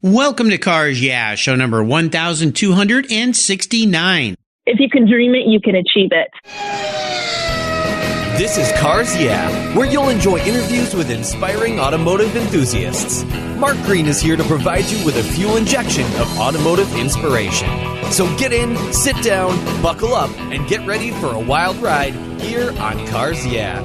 Welcome to Cars Yeah, show number 1269. If you can dream it, you can achieve it. This is Cars Yeah, where you'll enjoy interviews with inspiring automotive enthusiasts. Mark Green is here to provide you with a fuel injection of automotive inspiration. So get in, sit down, buckle up, and get ready for a wild ride here on Cars Yeah.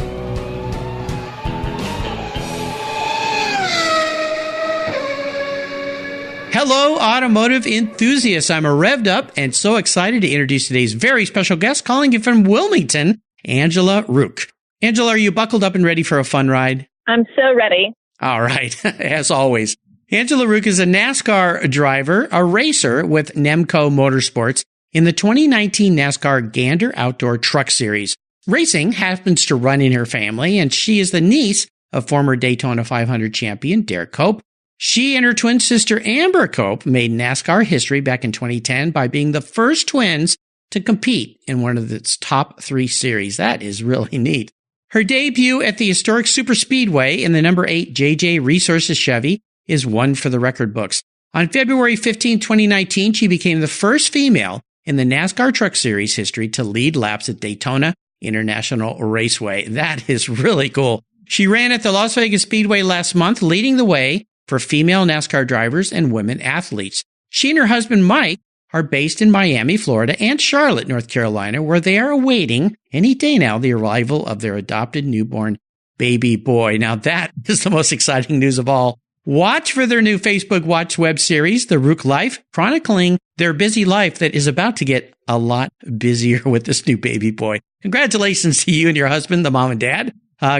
Hello, automotive enthusiasts. I'm revved up and so excited to introduce today's very special guest, calling in from Wilmington, Angela Ruch. Angela, are you buckled up and ready for a fun ride? I'm so ready. All right, as always. Angela Ruch is a NASCAR driver, a racer with Nemco Motorsports in the 2019 NASCAR Gander Outdoor Truck Series. Racing happens to run in her family, and she is the niece of former Daytona 500 champion Derek Cope. She and her twin sister Amber Cope made NASCAR history back in 2010 by being the first twins to compete in one of its top three series. That is really neat. Her debut at the historic Superspeedway in the number 8 JJ Resources Chevy is one for the record books. On February 15, 2019, she became the first female in the NASCAR Truck Series history to lead laps at Daytona International Raceway. That is really cool. She ran at the Las Vegas Speedway last month, leading the way for female NASCAR drivers and women athletes. She and her husband, Mike, are based in Miami, Florida, and Charlotte, North Carolina, where they are awaiting any day now the arrival of their adopted newborn baby boy. Now, that is the most exciting news of all. Watch for their new Facebook Watch web series, The Ruch Life, chronicling their busy life that is about to get a lot busier with this new baby boy. Congratulations to you and your husband, the mom and dad,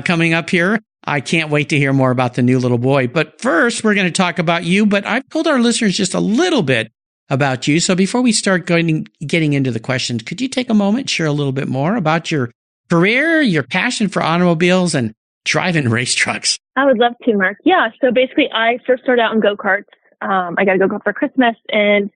coming up here. I can't wait to hear more about the new little boy. But first, we're going to talk about you. But I've told our listeners just a little bit about you. So before we start getting into the questions, could you take a moment, share a little bit more about your career, your passion for automobiles, and driving race trucks? I would love to, Mark. Yeah. So basically, I first started out in go-karts. I got a go-kart for Christmas, and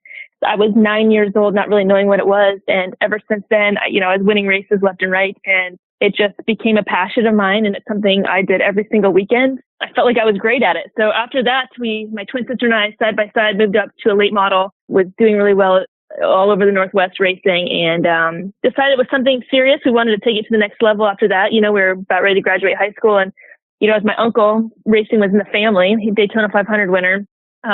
I was 9 years old, not really knowing what it was. And ever since then, I was winning races left and right, and it just became a passion of mine, and it's something I did every single weekend. I felt like I was great at it. So after that, my twin sister and I, side by side, moved up to a late model, was doing really well all over the Northwest racing, and decided it was something serious. We wanted to take it to the next level after that. We were about ready to graduate high school, and, as my uncle, racing was in the family, he's Daytona 500 winner.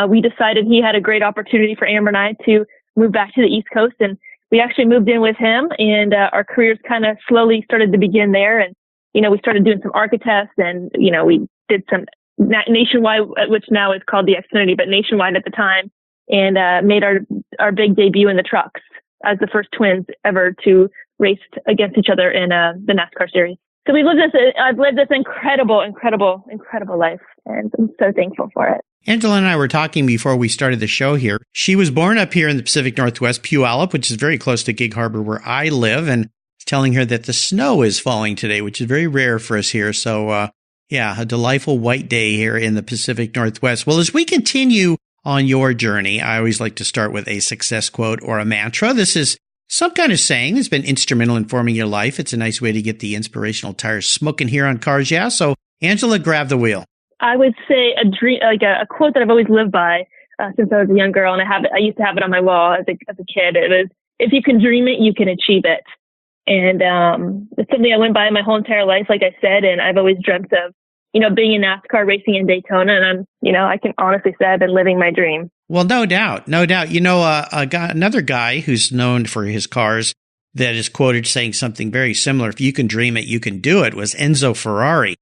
We decided he had a great opportunity for Amber and I to move back to the East Coast, and we actually moved in with him, and our careers kind of slowly started to begin there. And, we started doing some ARCA tests, and, we did some nationwide, which now is called the Xfinity, but nationwide at the time, and made our big debut in the trucks as the first twins ever to race against each other in the NASCAR series. So I've lived this incredible life, and I'm so thankful for it. Angela and I were talking before we started the show here. She was born up here in the Pacific Northwest, Puyallup, which is very close to Gig Harbor where I live, and telling her that the snow is falling today, which is very rare for us here. So, a delightful white day here in the Pacific Northwest. Well, as we continue on your journey, I always like to start with a success quote or a mantra. This is some kind of saying that's been instrumental in forming your life. It's a nice way to get the inspirational tires smoking here on Cars Yeah. So, Angela, grab the wheel. I would say a dream, like a quote that I've always lived by since I was a young girl, and I used to have it on my wall as a kid. It was, "If you can dream it, you can achieve it." And it's something I went by my whole entire life, like I said, and I've always dreamt of, being in NASCAR racing in Daytona, and I can honestly say I've been living my dream. Well, no doubt. Another guy who's known for his cars that is quoted saying something very similar, "If you can dream it, you can do it," was Enzo Ferrari.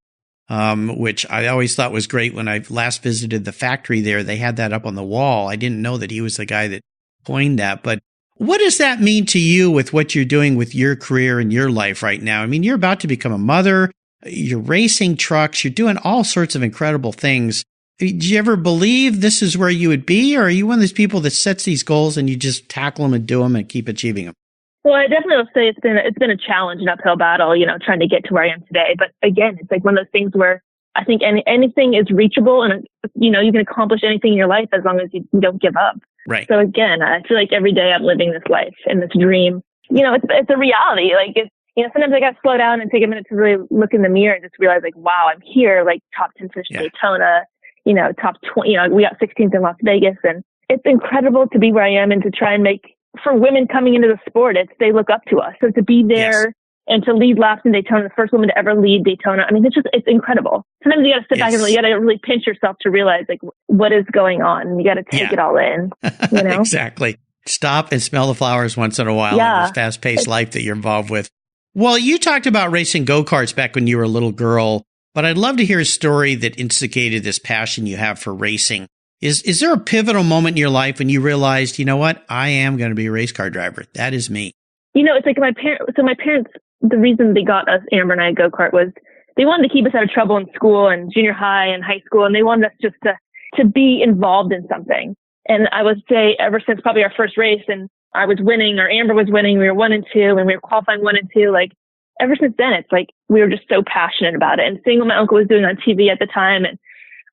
Which I always thought was great. When I last visited the factory there, they had that up on the wall. I didn't know that he was the guy that coined that. But what does that mean to you with what you're doing with your career and your life right now? I mean, you're about to become a mother, you're racing trucks, you're doing all sorts of incredible things. Did you ever believe this is where you would be? Or are you one of those people that sets these goals and you just tackle them and do them and keep achieving them? Well, I definitely will say it's been a challenge, an uphill battle, trying to get to where I am today. But again, it's like one of those things where I think anything is reachable, and you can accomplish anything in your life as long as you don't give up. Right. So again, I feel like every day I'm living this life and this dream. It's a reality. Like sometimes I got to slow down and take a minute to really look in the mirror and just realize, like, wow, I'm here, like top 10 finish Daytona. top 20, we got 16th in Las Vegas, and it's incredible to be where I am and to try and make, for women coming into the sport, they look up to us. So to be there and to lead laps in Daytona, the first woman to ever lead Daytona. I mean, it's incredible. Sometimes you got to sit back and you got to really pinch yourself to realize like what is going on, and you got to take it all in, Exactly. Stop and smell the flowers once in a while in this fast-paced life that you're involved with. Well, you talked about racing go-karts back when you were a little girl, but I'd love to hear a story that instigated this passion you have for racing. Is there a pivotal moment in your life when you realized, you know what, I am going to be a race car driver? That is me. It's like my parents, the reason they got us, Amber and I, a go-kart was they wanted to keep us out of trouble in school and junior high and high school. And they wanted us just to be involved in something. And I would say ever since probably our first race, and I was winning or Amber was winning, we were 1 and 2 and we were qualifying 1 and 2. Like ever since then, it's like we were just so passionate about it. And seeing what my uncle was doing on TV at the time and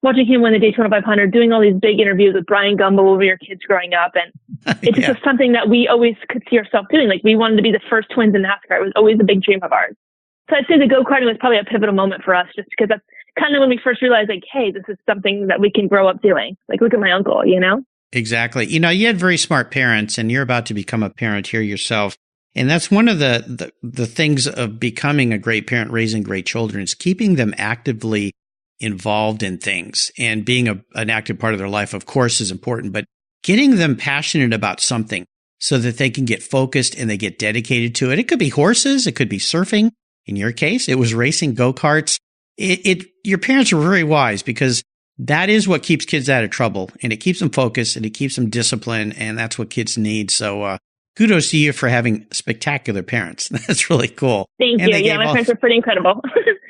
watching him win the Daytona 500, doing all these big interviews with Brian Gumbel when we were kids growing up. And it just was something that we always could see ourselves doing. Like we wanted to be the first twins in NASCAR. It was always a big dream of ours. So I'd say the go-karting was probably a pivotal moment for us, just because that's kind of when we first realized like, hey, this is something that we can grow up doing. Like look at my uncle, Exactly. You had very smart parents, and you're about to become a parent here yourself. And that's one of the things of becoming a great parent, raising great children, is keeping them actively involved in things, and being an active part of their life, of course, is important, but getting them passionate about something so that they can get focused and they get dedicated to it. It could be horses. It could be surfing. In your case, it was racing go-karts. Your parents were very wise, because that is what keeps kids out of trouble, and it keeps them focused and it keeps them disciplined. And that's what kids need. So, kudos to you for having spectacular parents. That's really cool. Thank you. Yeah, my parents are pretty incredible.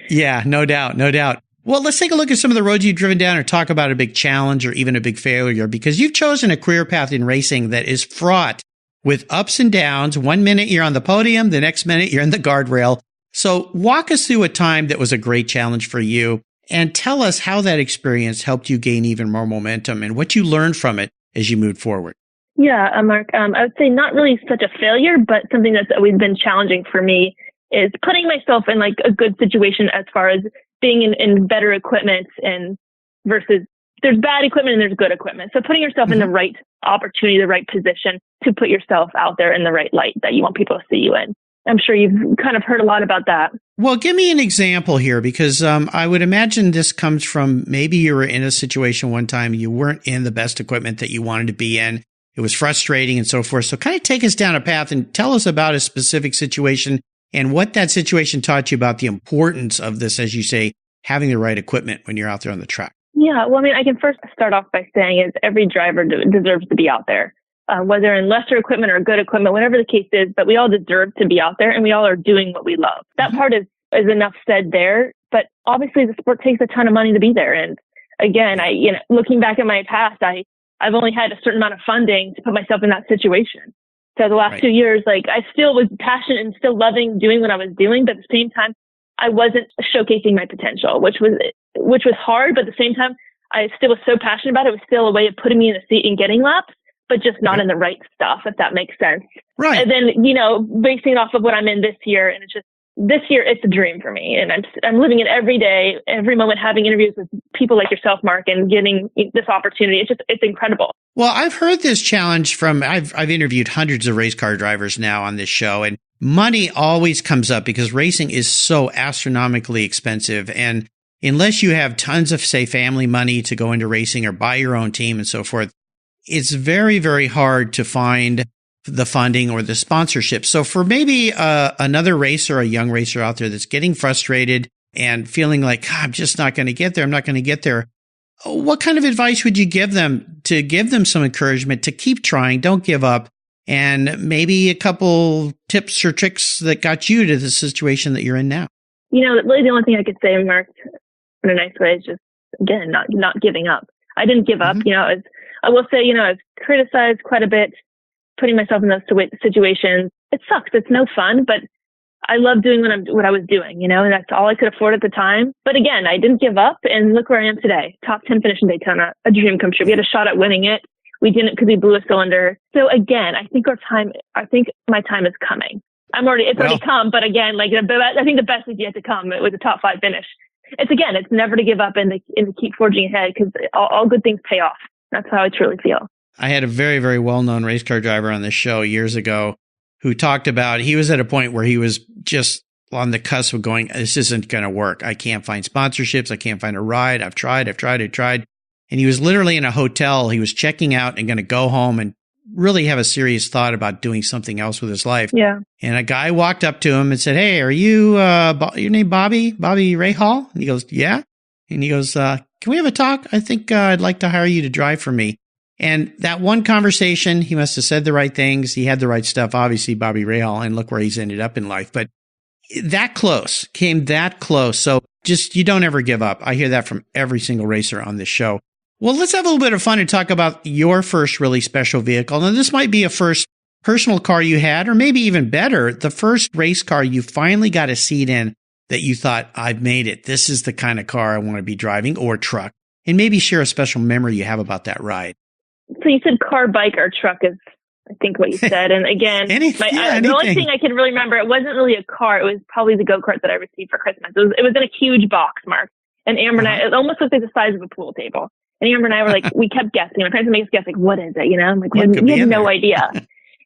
Yeah, no doubt. No doubt. Well, let's take a look at some of the roads you've driven down, or talk about a big challenge or even a big failure, because you've chosen a career path in racing that is fraught with ups and downs. 1 minute you're on the podium, the next minute you're in the guardrail. So walk us through a time that was a great challenge for you, and tell us how that experience helped you gain even more momentum and what you learned from it as you moved forward. Yeah, Mark, I would say not really such a failure, but something that's always been challenging for me is putting myself in like a good situation as far as being in better equipment, and versus there's bad equipment and there's good equipment. So putting yourself in the right opportunity, the right position to put yourself out there in the right light that you want people to see you in. I'm sure you've kind of heard a lot about that. Well, give me an example here, because I would imagine this comes from maybe you were in a situation one time, you weren't in the best equipment that you wanted to be in. It was frustrating and so forth. So kind of take us down a path and tell us about a specific situation and what that situation taught you about the importance of this, as you say, having the right equipment when you're out there on the track. Yeah, well, I mean, I can first start off by saying is every driver deserves to be out there, whether in lesser equipment or good equipment, whatever the case is, but we all deserve to be out there, and we all are doing what we love. That part is enough said there, but obviously the sport takes a ton of money to be there. And again, looking back at my past, I've only had a certain amount of funding to put myself in that situation. So the last 2 years, like I still was passionate and still loving doing what I was doing, but at the same time, I wasn't showcasing my potential, which was hard. But at the same time, I still was so passionate about it. It was still a way of putting me in a seat and getting laps, but just not in the right stuff, if that makes sense. Right. And then, basing it off of what I'm in this year, and this year, it's a dream for me. And I'm living it every day, every moment, having interviews with people like yourself, Mark, and getting this opportunity. It's incredible. Well, I've heard this challenge I've interviewed hundreds of race car drivers now on this show, and money always comes up because racing is so astronomically expensive. And unless you have tons of, say, family money to go into racing or buy your own team and so forth, it's very, very hard to find the funding or the sponsorship. So for maybe another racer, a young racer out there that's getting frustrated and feeling like, I'm just not going to get there, I'm not going to get there, what kind of advice would you give them to give them some encouragement to keep trying, don't give up, and maybe a couple tips or tricks that got you to the situation that you're in now? Really the only thing I could say, Mark, in a nice way, is just, again, not giving up. I didn't give up. I will say, I've criticized quite a bit, putting myself in those situations. It sucks. It's no fun, but I love doing what I was doing, and that's all I could afford at the time. But again, I didn't give up, and look where I am today. Top 10 finish in Daytona, a dream come true. We had a shot at winning it. We didn't because we blew a cylinder. So again, I think my time is coming. It's already come, but again, I think the best is yet to come. It was a top 5 finish it's never to give up and to keep forging ahead, because all good things pay off. That's how I truly feel. I had a very, very well-known race car driver on this show years ago who talked about, he was at a point where he was just on the cusp of going, this isn't going to work. I can't find sponsorships. I can't find a ride. I've tried. And he was literally in a hotel. He was checking out and going to go home and really have a serious thought about doing something else with his life. Yeah. And a guy walked up to him and said, "Hey, are you, your name Bobby Rahal?" And he goes, "Yeah." And he goes, "Can we have a talk? I think I'd like to hire you to drive for me." And that one conversation, he must have said the right things. He had the right stuff, obviously, Bobby Rahal, and look where he's ended up in life. But came that close. So just, you don't ever give up. I hear that from every single racer on this show. Well, let's have a little bit of fun and talk about your first really special vehicle. Now, this might be a first personal car you had, or maybe even better, the first race car you finally got a seat in that you thought, I've made it. This is the kind of car I want to be driving, or truck. And maybe share a special memory you have about that ride. So you said car, bike, or truck is, I think, what you said. And again, the only thing I can really remember, it wasn't really a car. It was probably the go-kart that I received for Christmas. It was in a huge box, Mark. And Amber and I, it almost looked like the size of a pool table. And Amber and I were like, we kept guessing. My parents would make us guess, like, what is it? You know, I'm like, we had no idea.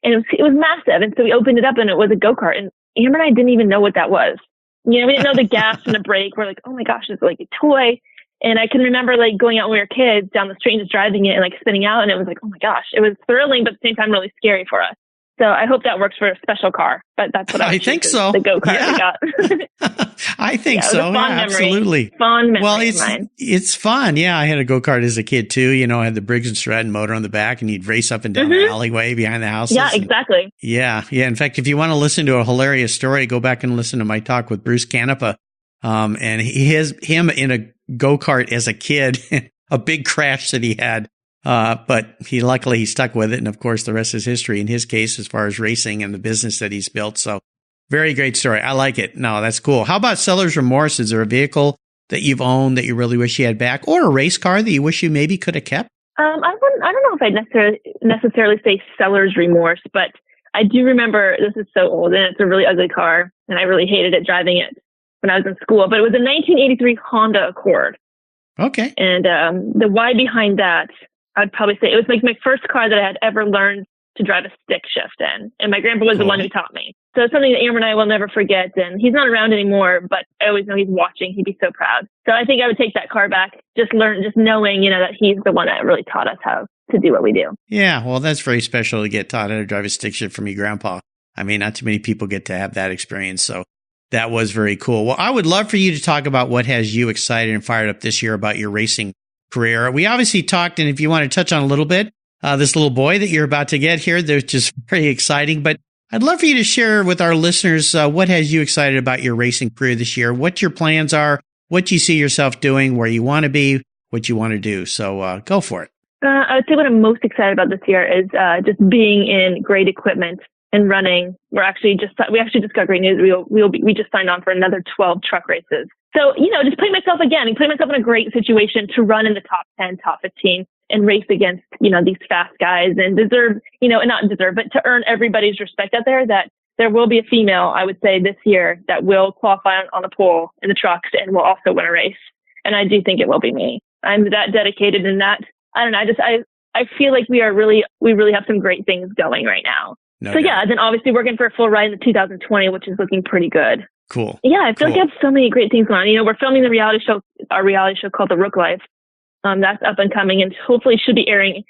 And it was massive. And so we opened it up and it was a go-kart. And Amber and I didn't even know what that was. You know, we didn't know the gas and the brake. We're like, oh my gosh, it's like a toy. And I can remember like going out when we were kids down the street and just driving it and like spinning out. And it was like, oh my gosh, it was thrilling, but at the same time, really scary for us. So I hope that works for a special car, but that's what I think so. The go-kart we got. I think so. Yeah, absolutely. Fond memory. Well, it's fun. Yeah. I had a go-kart as a kid too. You know, I had the Briggs and Stratton motor on the back and you'd race up and down the alleyway behind the houses. Yeah, exactly. Yeah. In fact, if you want to listen to a hilarious story, go back and listen to my talk with Bruce Canepa. And him in a go-kart as a kid, a big crash that he had. But luckily he stuck with it. And of course, the rest is history in his case, as far as racing and the business that he's built. So very great story. I like it. No, that's cool. How about seller's remorse? Is there a vehicle that you've owned that you really wish you had back, or a race car that you wish you maybe could have kept? I don't know if I'd necessarily say seller's remorse, but I do remember, this is so old and it's a really ugly car and I really hated it driving it when I was in school, but it was a 1983 Honda Accord. Okay. And the why behind that, I'd probably say it was like my first car that I had ever learned to drive a stick shift in. And my grandpa was the one who taught me. So it's something that Amber and I will never forget. And he's not around anymore, but I always know he's watching. He'd be so proud. So I think I would take that car back, just knowing, you know, that he's the one that really taught us how to do what we do. Yeah. Well, that's very special to get taught how to drive a stick shift from your grandpa. I mean, not too many people get to have that experience. So that was very cool. Well, I would love for you to talk about what has you excited and fired up this year about your racing career. We obviously talked, and if you want to touch on a little bit, this little boy that you're about to get here, that's just very exciting. But I'd love for you to share with our listeners what has you excited about your racing career this year, what your plans are, what you see yourself doing, where you want to be, what you want to do. So go for it. I would say what I'm most excited about this year is just being in great equipment and running. We actually just got great news. We just signed on for another 12 truck races. So, you know, just putting myself in a great situation to run in the top 10, top 15 and race against, you know, these fast guys and but to earn everybody's respect out there, that there will be a female, I would say, this year that will qualify on the pole in the trucks and will also win a race. And I do think it will be me. I'm that dedicated in that. I don't know. I feel like we really have some great things going right now. No doubt. Yeah, then obviously working for a full ride in 2020, which is looking pretty good. Cool. Yeah, I feel like I have so many great things going on. You know, we're filming our reality show called The Ruch Life. That's up and coming and hopefully should be airing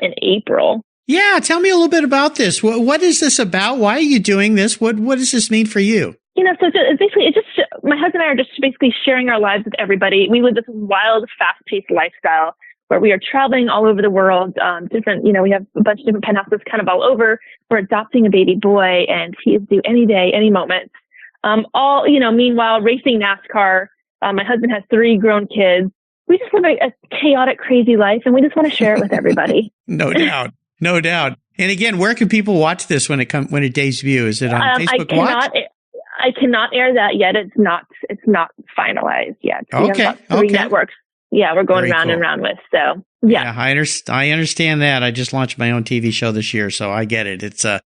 in April. Yeah, tell me a little bit about this. What is this about? Why are you doing this? What does this mean for you? You know, so it's just my husband and I are just basically sharing our lives with everybody. We live this wild, fast-paced lifestyle where we are traveling all over the world, we have a bunch of different penthouses kind of all over. We're adopting a baby boy and he is due any day, any moment. Meanwhile, racing NASCAR. My husband has 3 grown kids. We just live a chaotic, crazy life, and we just want to share it with everybody. No doubt. And again, where can people watch this when it debuts? Is it on Facebook Watch? I cannot air that yet. It's not finalized yet. We have about 3 networks. Yeah, we're going round and round with. So yeah, I understand that. I just launched my own TV show this year, so I get it. It's an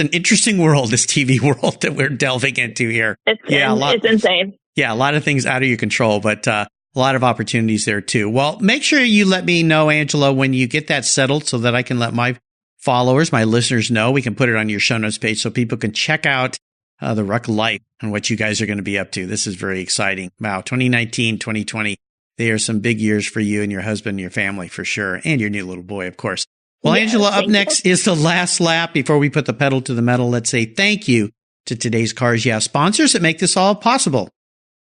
interesting world, this TV world that we're delving into here. It's insane. Yeah, a lot of things out of your control, but a lot of opportunities there too. Well, make sure you let me know, Angela, when you get that settled so that I can let my followers, my listeners know. We can put it on your show notes page so people can check out the Ruch life and what you guys are going to be up to. This is very exciting. Wow, 2019, 2020, they are some big years for you and your husband and your family for sure, and your new little boy, of course. Well, yeah, Angela, up next is the last lap. Before we put the pedal to the metal, let's say thank you to today's Cars Yeah sponsors that make this all possible.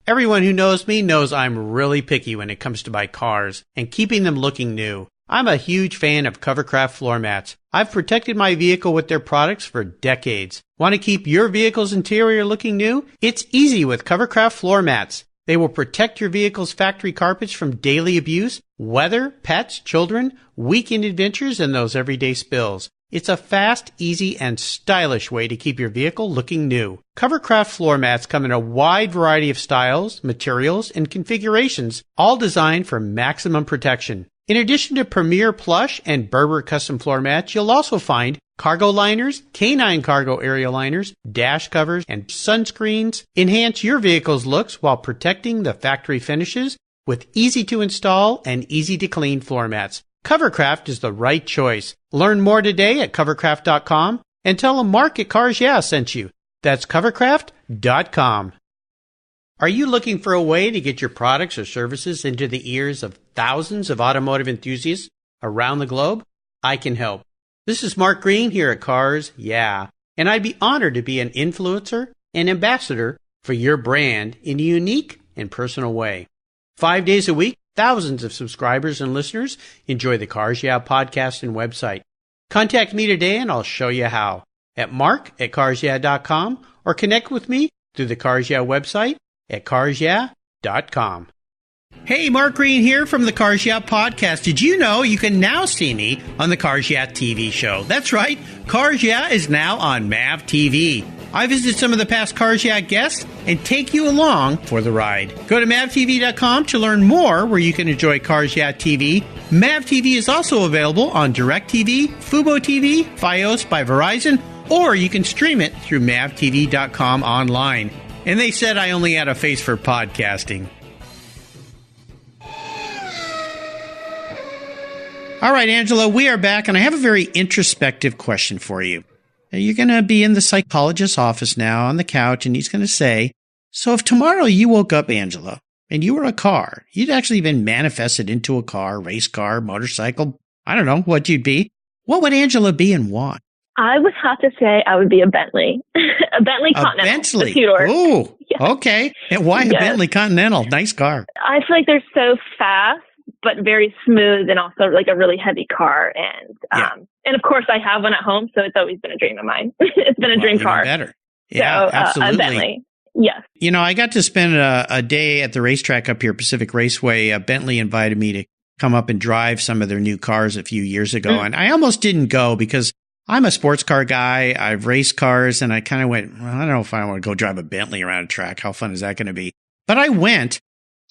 Everyone who knows me knows I'm really picky when it comes to my cars and keeping them looking new. I'm a huge fan of Covercraft floor mats. I've protected my vehicle with their products for decades. Want to keep your vehicle's interior looking new? It's easy with Covercraft floor mats. They will protect your vehicle's factory carpets from daily abuse, weather, pets, children, weekend adventures, and those everyday spills. It's a fast, easy, and stylish way to keep your vehicle looking new. Covercraft floor mats come in a wide variety of styles, materials, and configurations, all designed for maximum protection. In addition to Premier Plush and Berber custom floor mats, you'll also find cargo liners, canine cargo area liners, dash covers, and sunscreens. Enhance your vehicle's looks while protecting the factory finishes with easy-to-install and easy-to-clean floor mats. Covercraft is the right choice. Learn more today at covercraft.com and tell them Mark at Cars Yeah sent you. That's covercraft.com. Are you looking for a way to get your products or services into the ears of thousands of automotive enthusiasts around the globe? I can help. This is Mark Green here at Cars Yeah, and I'd be honored to be an influencer and ambassador for your brand in a unique and personal way. 5 days a week, thousands of subscribers and listeners enjoy the Cars Yeah podcast and website. Contact me today and I'll show you how at mark@carsyeah.com or connect with me through the Cars Yeah website at carsyeah.com. Hey, Mark Green here from the Cars Yeah podcast. Did you know you can now see me on the Cars Yeah TV show? That's right. Cars Yeah is now on MAV TV. I visit some of the past Cars Yeah guests and take you along for the ride. Go to mavtv.com to learn more where you can enjoy Cars Yeah TV. MAV TV is also available on DirecTV, Fubo TV, Fios by Verizon, or you can stream it through mavtv.com online. And they said I only had a face for podcasting. All right, Angela, we are back, and I have a very introspective question for you. You're going to be in the psychologist's office now on the couch, and he's going to say, so if tomorrow you woke up, Angela, and you were a car, you'd actually been manifested into a car, race car, motorcycle, I don't know what you'd be. What would Angela be and why? I would have to say I would be a Bentley. A Bentley Continental. A Bentley. A two-door. Oh, yes. Okay. And why a Bentley Continental? Nice car. I feel like they're so fast, but very smooth, and also like a really heavy car. And of course I have one at home, so it's always been a dream of mine. It's been a dream car. Better. Yeah, so, absolutely. A Bentley. Yes. You know, I got to spend a day at the racetrack up here, Pacific Raceway. Bentley invited me to come up and drive some of their new cars a few years ago. And I almost didn't go because I'm a sports car guy. I've raced cars, and I kind of went, well, I don't know if I want to go drive a Bentley around a track. How fun is that going to be? But I went.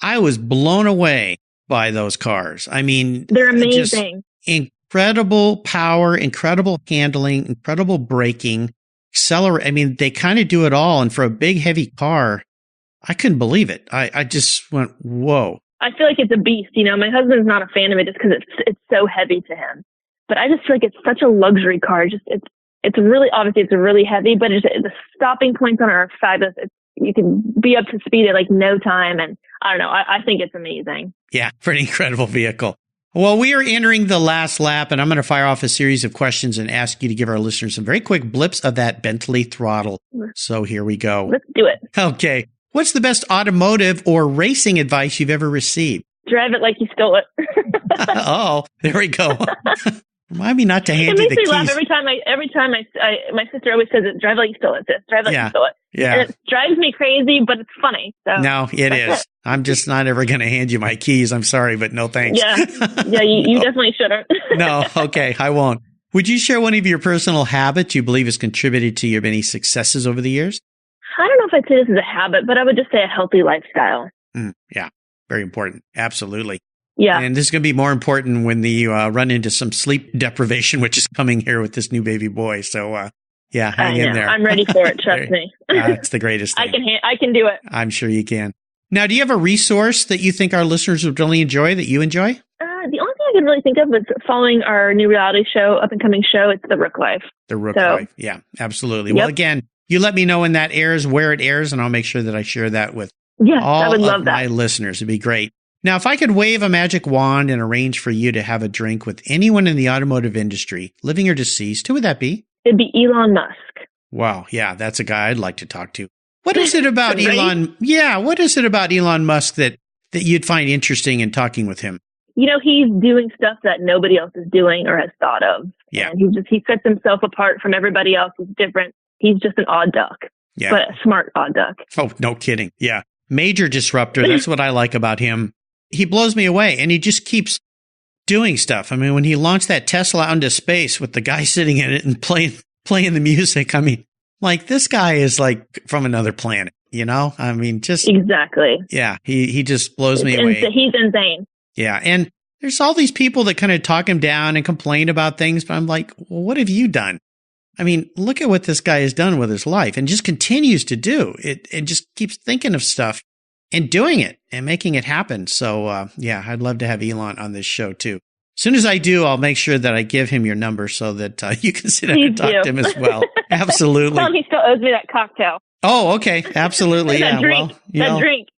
I was blown away by those cars. I mean, they're amazing. Incredible power, incredible handling, incredible braking, accelerate. I mean, they kind of do it all. And for a big, heavy car, I couldn't believe it. I just went, whoa. I feel like it's a beast. You know, my husband's not a fan of it just because it's so heavy to him. But I just feel like it's such a luxury car. It's really, obviously it's really heavy, but the stopping points on it are fabulous. You can be up to speed at like no time. And I don't know. I think it's amazing. Yeah, pretty incredible vehicle. Well, we are entering the last lap, and I'm going to fire off a series of questions and ask you to give our listeners some very quick blips of that Bentley throttle. So here we go. Let's do it. Okay. What's the best automotive or racing advice you've ever received? Drive it like you stole it. Oh, there we go. Remind me not to hand you the keys. It makes me laugh every time my sister always says it, drive like you stole it, sis. Drive like you stole it. Yeah. And it drives me crazy, but it's funny. So no, it is. I'm just not ever going to hand you my keys. I'm sorry, but no thanks. Yeah. Yeah, you definitely shouldn't. No, okay, I won't. Would you share one of your personal habits you believe has contributed to your many successes over the years? I don't know if I'd say this is a habit, but I would just say a healthy lifestyle. Yeah, very important. Absolutely. Yeah. And this is going to be more important when you run into some sleep deprivation, which is coming here with this new baby boy. So, yeah, hang in there. I'm ready for it. Trust me. It's the greatest thing. I can do it. I'm sure you can. Now, do you have a resource that you think our listeners would really enjoy, that you enjoy? The only thing I can really think of is following our new reality show, up-and-coming show. It's The Ruch Life. The Ruch Life. Yeah, absolutely. Yep. Well, again, you let me know when that airs, where it airs, and I'll make sure that I share that with all I would love of my listeners. It'd be great. Now, if I could wave a magic wand and arrange for you to have a drink with anyone in the automotive industry, living or deceased, who would that be? It'd be Elon Musk. Wow. Yeah, that's a guy I'd like to talk to. What is it about Elon? Yeah, what is it about Elon Musk that you'd find interesting in talking with him? You know, he's doing stuff that nobody else is doing or has thought of. Yeah. And he sets himself apart from everybody else. He's different. He's just an odd duck. Yeah. But a smart odd duck. Oh, no kidding. Yeah. Major disruptor. That's what I like about him. He blows me away, and he just keeps doing stuff. I mean, when he launched that Tesla out into space with the guy sitting in it and playing the music, I mean, like, this guy is like from another planet, you know? I mean, just exactly. Yeah, he just blows me away. He's insane. Yeah, and there's all these people that kind of talk him down and complain about things, but I'm like, well, what have you done? I mean, look at what this guy has done with his life and just continues to do it. And just keeps thinking of stuff and doing it and making it happen. So, yeah, I'd love to have Elon on this show too. As soon as I do, I'll make sure that I give him your number so that you can sit down and talk to him as well. Absolutely. Tell him he still owes me that cocktail. Oh, okay. Absolutely. that yeah. Drink. Well, drink.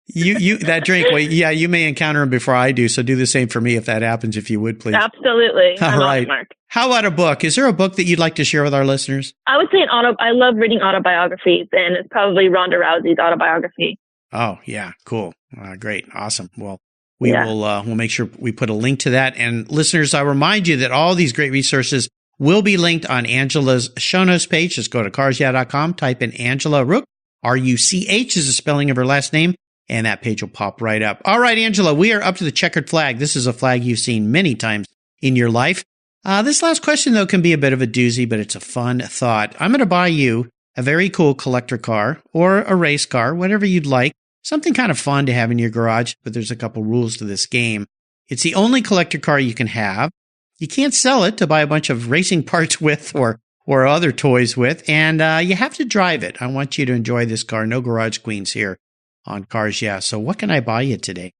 That drink. Well, yeah, you may encounter him before I do. So do the same for me if that happens, if you would, please. Absolutely. All right. Mark. How about a book? Is there a book that you'd like to share with our listeners? I would say I love reading autobiographies, and it's probably Ronda Rousey's autobiography. Oh, yeah. Cool. Great. Awesome. Well, we'll make sure we put a link to that. And listeners, I remind you that all these great resources will be linked on Angela's show notes page. Just go to carsyeah.com, type in Angela Ruch. Ruch is the spelling of her last name, and that page will pop right up. All right, Angela, we are up to the checkered flag. This is a flag you've seen many times in your life. This last question, though, can be a bit of a doozy, but it's a fun thought. I'm going to buy you a very cool collector car or a race car, whatever you'd like, something kind of fun to have in your garage, but there's a couple rules to this game. It's the only collector car you can have. You can't sell it to buy a bunch of racing parts with or other toys with, and you have to drive it. I want you to enjoy this car. No garage queens here on Cars Yeah. So what can I buy you today?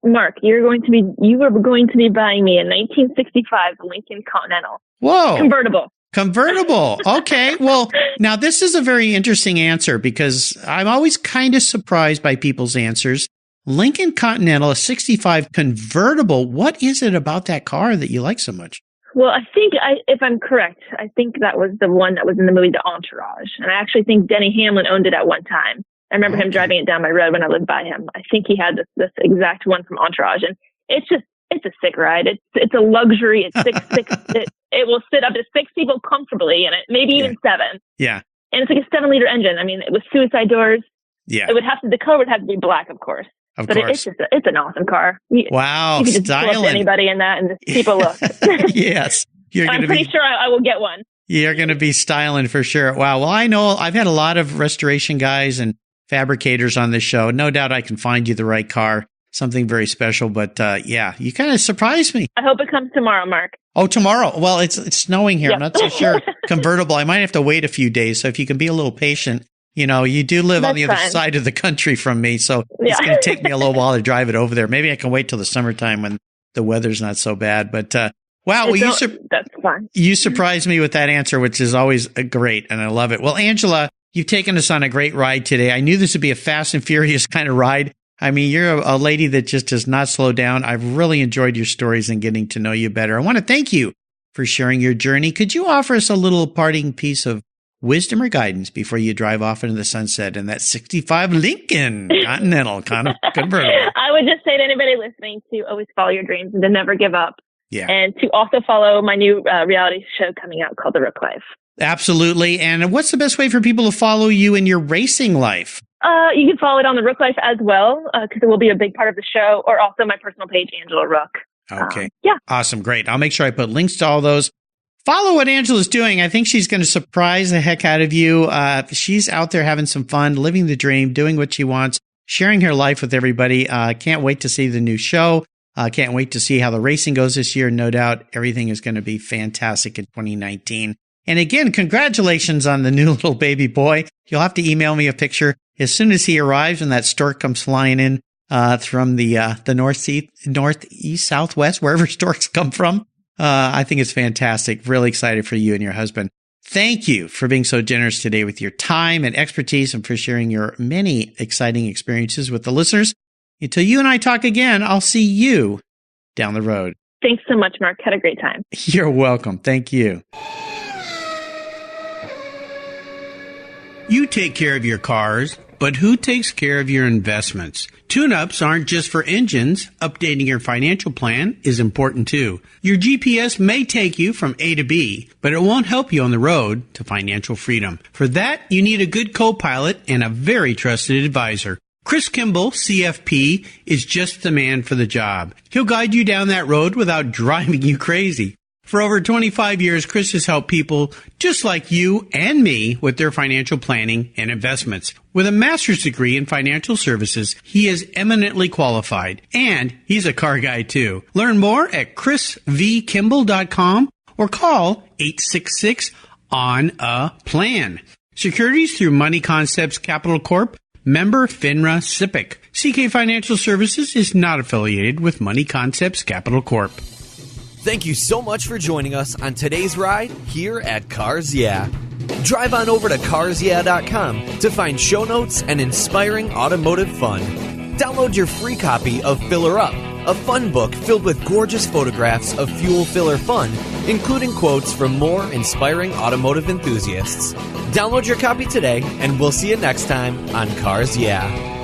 Mark, you are going to be buying me a 1965 Lincoln Continental. Whoa. Convertible. Okay. Well, now this is a very interesting answer because I'm always kind of surprised by people's answers. Lincoln Continental, a 65 convertible. What is it about that car that you like so much? Well, I think, if I'm correct, I think that was the one that was in the movie The Entourage. And I actually think Denny Hamlin owned it at one time. I remember him driving it down my road when I lived by him. I think he had this exact one from Entourage. And it's a sick ride. It's a luxury. It's six. It will sit up to 6 people comfortably in it, maybe even 7. Yeah. And it's like a 7-liter engine. I mean, it was suicide doors. Yeah. The color would have to be black, of course. Of but course. It's an awesome car. Wow, you can just styling. pull up to anybody in that and just people look. Yes. I'm pretty sure I will get one. You're going to be styling for sure. Wow. Well, I know I've had a lot of restoration guys and fabricators on this show. No doubt I can find you the right car, something very special. But yeah, you kind of surprised me. I hope it comes tomorrow, Mark. Oh, tomorrow. Well, it's snowing here. Yep. I'm not so sure. Convertible. I might have to wait a few days. So if you can be a little patient. You know, you do live on the other side of the country from me, so it's going to take me a little while to drive it over there. Maybe I can wait till the summertime when the weather's not so bad. But wow, that's fine. You surprised me with that answer, which is always great, and I love it. Well, Angela, you've taken us on a great ride today. I knew this would be a fast and furious kind of ride. I mean, you're a lady that just does not slow down. I've really enjoyed your stories and getting to know you better. I want to thank you for sharing your journey. Could you offer us a little parting piece of wisdom or guidance before you drive off into the sunset in that 65 Lincoln Continental convertible? I would just say to anybody listening to always follow your dreams and to never give up. Yeah. And to also follow my new reality show coming out called The Ruch Life. Absolutely. And what's the best way for people to follow you in your racing life? You can follow it on The Ruch Life as well, because it will be a big part of the show, or also my personal page, Angela Ruch. Okay. Yeah. Awesome. Great. I'll make sure I put links to all those. Follow what Angela's doing. I think she's going to surprise the heck out of you. She's out there having some fun, living the dream, doing what she wants, sharing her life with everybody. Can't wait to see the new show. Can't wait to see how the racing goes this year. No doubt everything is going to be fantastic in 2019. And again, congratulations on the new little baby boy. You'll have to email me a picture as soon as he arrives and that stork comes flying in from the northeast, southwest, wherever storks come from. I think it's fantastic. Really excited for you and your husband. Thank you for being so generous today with your time and expertise and for sharing your many exciting experiences with the listeners. Until you and I talk again, I'll see you down the road. Thanks so much, Mark. Had a great time. You're welcome. Thank you. You take care of your cars, but who takes care of your investments? Tune-ups aren't just for engines. Updating your financial plan is important too. Your GPS may take you from A to B, but it won't help you on the road to financial freedom. For that, you need a good co-pilot and a very trusted advisor. Chris Kimball, CFP, is just the man for the job. He'll guide you down that road without driving you crazy. For over 25 years, Chris has helped people just like you and me with their financial planning and investments. With a master's degree in financial services, he is eminently qualified, and he's a car guy too. Learn more at chrisvkimball.com or call 866-ON-A-PLAN. Securities through Money Concepts Capital Corp., member FINRA SIPC. CK Financial Services is not affiliated with Money Concepts Capital Corp. Thank you so much for joining us on today's ride here at Cars Yeah. Drive on over to carsyeah.com to find show notes and inspiring automotive fun. Download your free copy of Filler Up, a fun book filled with gorgeous photographs of fuel filler fun, including quotes from more inspiring automotive enthusiasts. Download your copy today, and we'll see you next time on Cars Yeah.